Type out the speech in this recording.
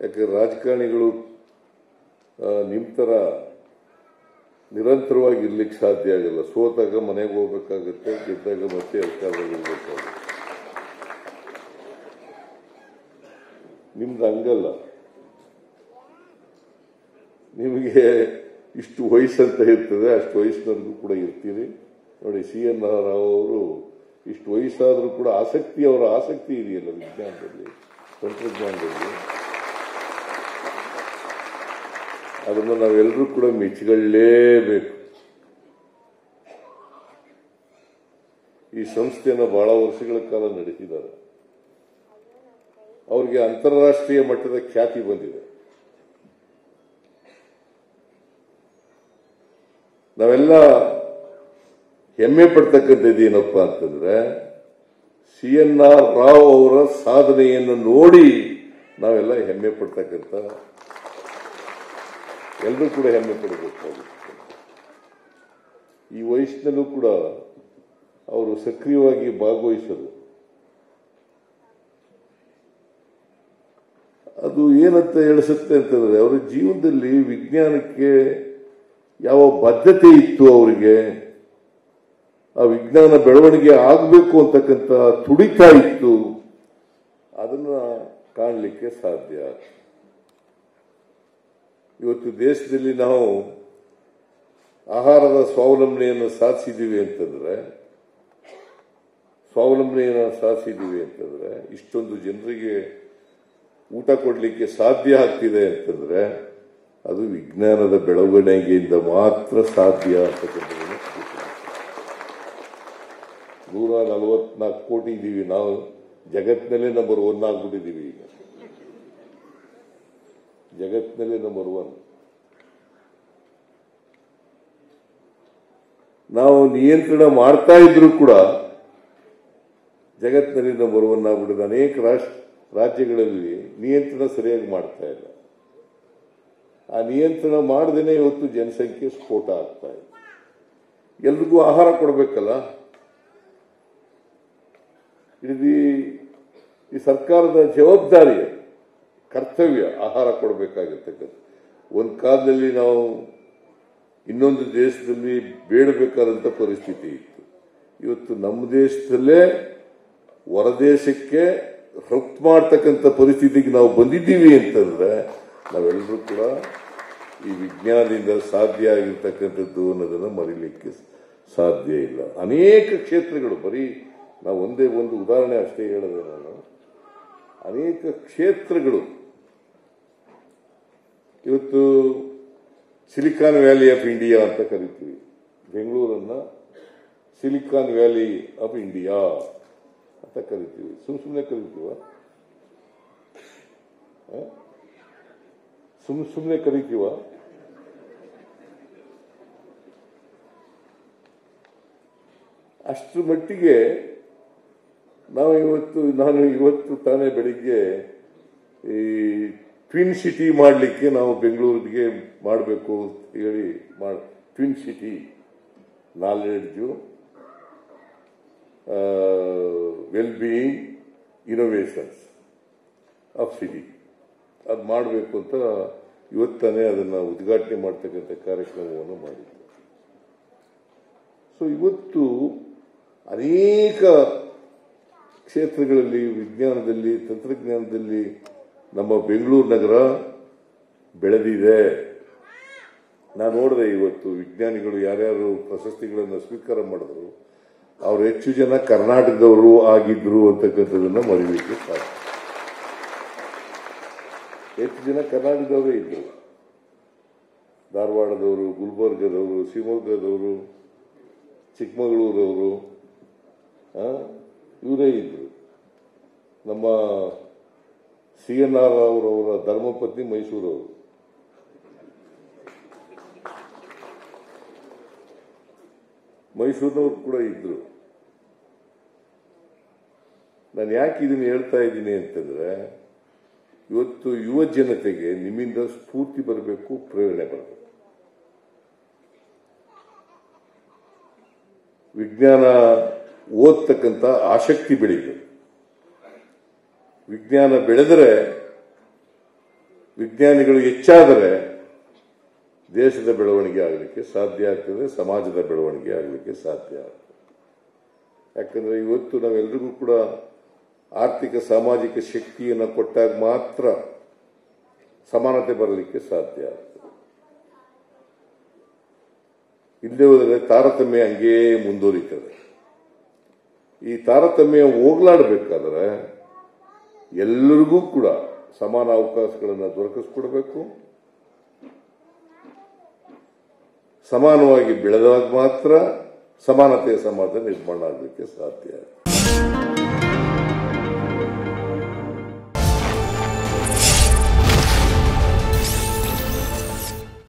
ಯಾಕಂದ್ರೆ ರಾಜಕಾರಣಿಗಳು ನಿಮ್ಮ ಥರ ನಿರಂತರವಾಗಿ ಇರ್ಲಿಕ್ಕೆ ಸಾಧ್ಯ ಆಗಲ್ಲ. ಸೋತಾಗ ಮನೆಗೆ ಹೋಗ್ಬೇಕಾಗುತ್ತೆ, ಗೆದ್ದಾಗ ಮತ್ತೆ ಅಧಿಕಾರದಲ್ಲಿರ್ಬೇಕಾಗುತ್ತೆ. ನಿಮ್ದು ಹಂಗಲ್ಲ. ನಿಮಗೆ ಇಷ್ಟು ವಯಸ್ಸಂತ ಇರ್ತದೆ, ಅಷ್ಟು ವಯಸ್ಸಿನವರೆಗೂ ಕೂಡ ಇರ್ತೀರಿ. ನೋಡಿ, CN ರಾವ್ ಅವರು ಇಷ್ಟು ವಯಸ್ಸಾದರೂ ಕೂಡ ಅವರ ಆಸಕ್ತಿ ಇದೆಯಲ್ಲ ವಿಜ್ಞಾನದಲ್ಲಿ, ತಂತ್ರಜ್ಞಾನದಲ್ಲಿ, ಅದನ್ನು ನಾವೆಲ್ಲರೂ ಕೂಡ ಮೆಚ್ಚಿಕೊಳ್ಳಲೇಬೇಕು. ಈ ಸಂಸ್ಥೆಯನ್ನು ಬಹಳ ವರ್ಷಗಳ ಕಾಲ ನಡೆಸಿದ್ದಾರೆ. ಅವರಿಗೆ ಅಂತಾರಾಷ್ಟ್ರೀಯ ಮಟ್ಟದ ಖ್ಯಾತಿ ಬಂದಿದೆ. ನಾವೆಲ್ಲ ಹೆಮ್ಮೆ ಪಡ್ತಕ್ಕಂಥದ್ದು ಏನಪ್ಪಾ ಅಂತಂದ್ರೆ, CN ರಾವ್ ಅವರ ಸಾಧನೆಯನ್ನು ನೋಡಿ ನಾವೆಲ್ಲ ಹೆಮ್ಮೆ ಪಡ್ತಕ್ಕಂಥ, ಎಲ್ಲರೂ ಕೂಡ ಹೆಮ್ಮೆ ಪಡಬೇಕಾಗುತ್ತೆ. ಈ ವಯಸ್ಸಿನಲ್ಲೂ ಕೂಡ ಅವರು ಸಕ್ರಿಯವಾಗಿ ಭಾಗವಹಿಸಲು ಅದು ಏನಂತ ಹೇಳಿಸುತ್ತೆ ಅಂತಂದ್ರೆ, ಅವರ ಜೀವನದಲ್ಲಿ ವಿಜ್ಞಾನಕ್ಕೆ ಯಾವ ಬದ್ಧತೆ ಇತ್ತು, ಅವರಿಗೆ ಆ ವಿಜ್ಞಾನ ಬೆಳವಣಿಗೆ ಆಗಬೇಕು ಅಂತಕ್ಕಂಥ ತುಡಿತ ಇತ್ತು, ಅದನ್ನ ಕಾಣಲಿಕ್ಕೆ ಸಾಧ್ಯ. ಇವತ್ತು ದೇಶದಲ್ಲಿ ನಾವು ಆಹಾರದ ಸ್ವಾವಲಂಬನೆಯನ್ನು ಸಾಧಿಸಿದ್ದೀವಿ ಅಂತಂದ್ರೆ, ಇಷ್ಟೊಂದು ಜನರಿಗೆ ಊಟ ಕೊಡಲಿಕ್ಕೆ ಸಾಧ್ಯ ಆಗ್ತಿದೆ ಅಂತಂದ್ರೆ, ಅದು ವಿಜ್ಞಾನದ ಬೆಳವಣಿಗೆಯಿಂದ ಮಾತ್ರ ಸಾಧ್ಯ ಅಂತಕ್ಕಂಥದ್ದನ್ನು 144 ಕೋಟಿ ಇದ್ದೀವಿ ನಾವು, ಜಗತ್ತಿನಲ್ಲೇ ನಂಬರ್ 1 ಆಗ್ಬಿಟ್ಟಿದ್ದೀವಿ. ಈಗ ಜಗತ್ತಿನಲ್ಲೇ ನಂಬರ್ 1. ನಾವು ನಿಯಂತ್ರಣ ಮಾಡ್ತಾ ಇದ್ರು ಕೂಡ ಜಗತ್ತಿನಲ್ಲಿ ನಂಬರ್ 1 ಆಗ್ಬಿಟ್ಟಿದೆ. ಅನೇಕ ರಾಜ್ಯಗಳಲ್ಲಿ ನಿಯಂತ್ರಣ ಸರಿಯಾಗಿ ಮಾಡ್ತಾ ಇಲ್ಲ. ಆ ನಿಯಂತ್ರಣ ಮಾಡದೇನೆ ಇವತ್ತು ಜನಸಂಖ್ಯೆ ಸ್ಫೋಟ ಆಗ್ತಾ ಇದೆ. ಎಲ್ರಿಗೂ ಆಹಾರ ಕೊಡಬೇಕಲ್ಲ, ಈ ಸರ್ಕಾರದ ಜವಾಬ್ದಾರಿ, ಕರ್ತವ್ಯ ಆಹಾರ ಕೊಡಬೇಕಾಗಿರ್ತಕ್ಕಂಥ. ಒಂದು ಕಾಲದಲ್ಲಿ ನಾವು ಇನ್ನೊಂದು ದೇಶದಲ್ಲಿ ಬೇಡಬೇಕಾದಂತ ಪರಿಸ್ಥಿತಿ ಇತ್ತು. ಇವತ್ತು ನಮ್ಮ ದೇಶದಲ್ಲೇ ಹೊರದೇಶಕ್ಕೆ ರಫ್ತು ಮಾಡ್ತಕ್ಕಂಥ ಪರಿಸ್ಥಿತಿಗೆ ನಾವು ಬಂದಿದ್ದೀವಿ ಅಂತಂದ್ರೆ, ನಾವೆಲ್ಲರೂ ಕೂಡ ಈ ವಿಜ್ಞಾನದಿಂದ ಸಾಧ್ಯ ಆಗಿರ್ತಕ್ಕಂಥದ್ದು ಅನ್ನೋದನ್ನು ಮರೀಲಿಕ್ಕೆ ಸಾಧ್ಯ ಇಲ್ಲ. ಅನೇಕ ಕ್ಷೇತ್ರಗಳು, ಬರೀ ನಾವು ಒಂದೇ ಒಂದು ಉದಾಹರಣೆ ಅಷ್ಟೇ ಹೇಳಿದೆ ನಾನು, ಅನೇಕ ಕ್ಷೇತ್ರಗಳು ಇವತ್ತು ಸಿಲಿಕಾನ್ ವ್ಯಾಲಿ ಆಫ್ ಇಂಡಿಯಾ ಅಂತ ಕರಿತೀವಿ. ಬೆಂಗಳೂರನ್ನ ಸಿಲಿಕಾನ್ ವ್ಯಾಲಿ ಆಫ್ ಇಂಡಿಯಾ ಅಂತ ಕರಿತೀವಿ. ಸುಮ್ಮನೆ ಕರಿತೀವ? ಸುಮ್ಮನೆ ಕರಿತೀವ? ಅಷ್ಟರ ಮಟ್ಟಿಗೆ ನಾನು ಇವತ್ತು ತಾನೇ ಬೆಳಿಗ್ಗೆ ಈ ಟ್ವಿನ್ ಸಿಟಿ ಮಾಡಲಿಕ್ಕೆ ನಾವು ಬೆಂಗಳೂರಿಗೆ ಮಾಡಬೇಕು ಅಂತ ಹೇಳಿ twin city knowledge, well being, innovations of city ಅದು ಮಾಡಬೇಕು ಅಂತ ಇವತ್ತಾನೆ ಅದನ್ನು ಉದ್ಘಾಟನೆ ಮಾಡ್ತಕ್ಕಂಥ ಕಾರ್ಯಕ್ರಮವನ್ನು ಮಾಡಿದ್ದೆ. ಸೊ ಇವತ್ತು ಅನೇಕ ಕ್ಷೇತ್ರಗಳಲ್ಲಿ, ವಿಜ್ಞಾನದಲ್ಲಿ, ತಂತ್ರಜ್ಞಾನದಲ್ಲಿ ನಮ್ಮ ಬೆಂಗಳೂರು ನಗರ ಬೆಳೆದಿದೆ. ನಾನು ನೋಡಿದೆ ಇವತ್ತು ವಿಜ್ಞಾನಿಗಳು ಯಾರ್ಯಾರು ಪ್ರಶಸ್ತಿಗಳನ್ನು ಸ್ವೀಕಾರ ಮಾಡಿದ್ರು, ಅವರು ಹೆಚ್ಚು ಜನ ಕರ್ನಾಟಕದವರು ಆಗಿದ್ರು ಅಂತಕ್ಕಂಥದ್ದನ್ನು ಮರಿಲಿಕ್ಕೆ ಸಾಧ್ಯ. ಹೆಚ್ಚು ಜನ ಕರ್ನಾಟಕದವರೇ ಇದ್ರು. ಧಾರವಾಡದವರು, ಗುಲ್ಬರ್ಗದವರು, ಶಿವಮೊಗ್ಗದವರು, ಚಿಕ್ಕಮಗಳೂರವರು ಇವರೇ ಇದ್ರು. ನಮ್ಮ CN ರಾವ್ ಅವರ ಧರ್ಮಪತ್ನಿ ಮೈಸೂರವರು. ಮೈಸೂರಿನವರು ಕೂಡ ಇದ್ರು. ನಾನು ಯಾಕೆ ಇದನ್ನು ಹೇಳ್ತಾ ಇದ್ದೀನಿ ಅಂತಂದ್ರೆ, ಇವತ್ತು ಯುವ ಜನತೆಗೆ ನಿಮ್ಮಿಂದ ಸ್ಫೂರ್ತಿ ಬರಬೇಕು, ಪ್ರೇರಣೆ ಬರಬೇಕು. ವಿಜ್ಞಾನ ಓದ್ತಕ್ಕಂಥ ಆಸಕ್ತಿ ಬೆಳೀಬೇಕು. ವಿಜ್ಞಾನ ಬೆಳೆದರೆ ವಿಜ್ಞಾನಿಗಳು ಹೆಚ್ಚಾದರೆ ದೇಶದ ಬೆಳವಣಿಗೆ ಆಗಲಿಕ್ಕೆ ಸಾಧ್ಯ ಆಗ್ತದೆ, ಸಮಾಜದ ಬೆಳವಣಿಗೆ ಆಗಲಿಕ್ಕೆ ಸಾಧ್ಯ ಆಗ್ತದೆ. ಯಾಕಂದ್ರೆ ಇವತ್ತು ನಾವೆಲ್ಲರಿಗೂ ಕೂಡ ಆರ್ಥಿಕ ಸಾಮಾಜಿಕ ಶಕ್ತಿಯನ್ನು ಕೊಟ್ಟಾಗ ಮಾತ್ರ ಸಮಾನತೆ ಬರಲಿಕ್ಕೆ ಸಾಧ್ಯ ಆಗ್ತದೆ. ಇಲ್ಲದೆ ಹೋದರೆ ತಾರತಮ್ಯ ಹಂಗೇ ಮುಂದುವರಿತದೆ. ಈ ತಾರತಮ್ಯ ಹೋಗ್ಲಾಡಬೇಕಾದ್ರೆ ಎಲ್ಲರಿಗೂ ಕೂಡ ಸಮಾನ ಅವಕಾಶಗಳನ್ನು ದೊರಕಿಸ್ಕೊಡ್ಬೇಕು. ಸಮಾನವಾಗಿ ಬೆಳೆದಾಗ ಮಾತ್ರ ಸಮಾನತೆಯ ಸಮಾಜ ನಿರ್ಮಾಣ ಆಗಲಿಕ್ಕೆ ಸಾಧ್ಯ.